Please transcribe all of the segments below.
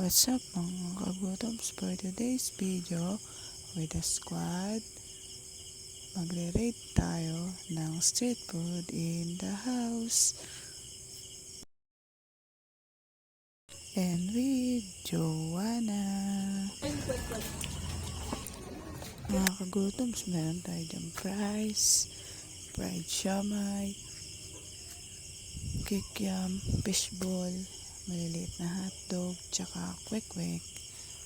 What's up mga kagutoms, for today's video with the squad, magre-rate tayo ng street food in the house and with Joanna. Mga kagutoms, meron tayo dyan fried siomai, kikiam, fishball, maliliit na hotdog, tsaka kwek-kwek.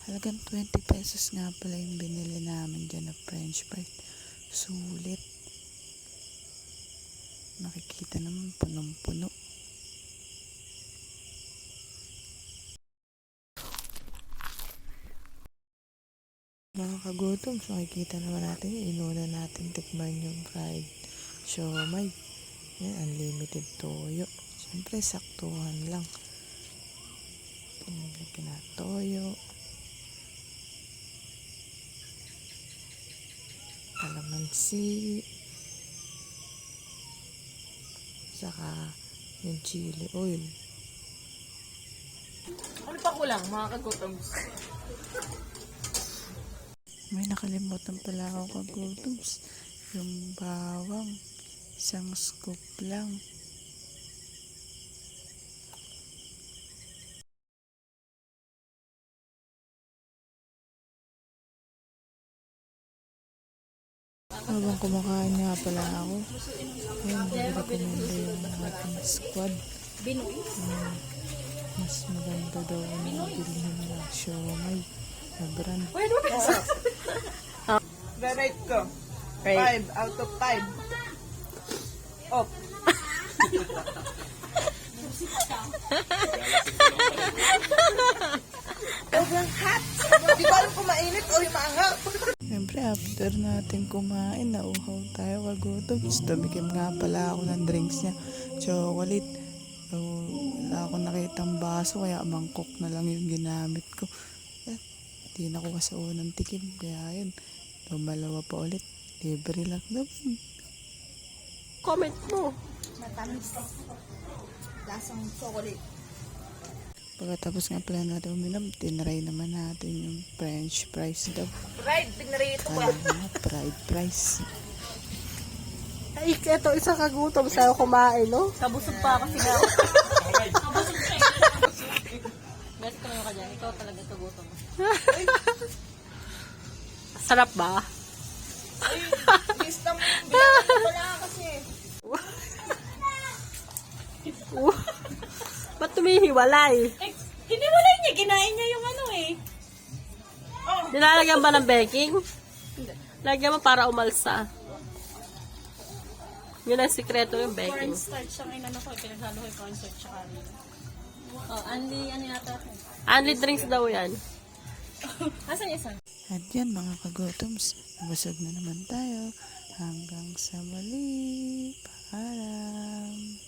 Halagang 20 pesos nga pala yung binili namin dyan na french fries. Sulit. Makikita naman punong-puno. Mga kagutom, so makikita naman natin, inuna natin tikman yung fried siomai. Yan, unlimited toyo. Siyempre, saktuhan lang. Lagyan na toyo, kalamansi, saka yung chili oil. Ano pa kulang mga kagutoms? May nakalimutan pala ako kagutoms. Yung bawang, isang scoop lang. Habang kumakain nga pala ako, ayun, nag-recommenda yung ating squad. Mas maganda daw ang bilhin na siomai na brand. Rate ko. 5 out of 5. Oh. Sobrang hot. Hindi ko alam kung mainit o yung maanghang. Siyempre, after natin kumain, nauhaw tayo kagutom. Tumigim nga pala ako ng drinks niya. Chocolate. So, wala akong nakitang baso, kaya mangkok na lang yung ginamit ko. At di na ko sa unang tikim. Kaya yun, lumalawa pa ulit. Libre lang naman. Comment mo. Matamis. Lasang chocolate. Pagkatapos nga pala natin uminom, tinry naman natin yung french fries daw. Fried, tignarito ko. Fried fries. Ay, ito isang kagutom sa'yo kumain, no? Kabusog pa kasi nga. Kabusog siya. Best ko ka dyan. Ikaw talaga kagutom. Sarap ba? Ay, lista mo yung bilang. Wala kasi. Ba't tumihiwalay? Eh, hiniwalay niya. Kinain niya yung ano eh. Nilalagyan ba ng baking? Lagyan mo para umalsa. Yun ang sikreto yung baking. Cornstarch ang inano ko. Pinaghalo ko yung cornstarch tsaka ano. Oh, Andy, ano yata ako? Only drinks daw yan. Asan yung isa? At yan mga kagutoms, nabasag na naman tayo. Hanggang sa muli. Paalam.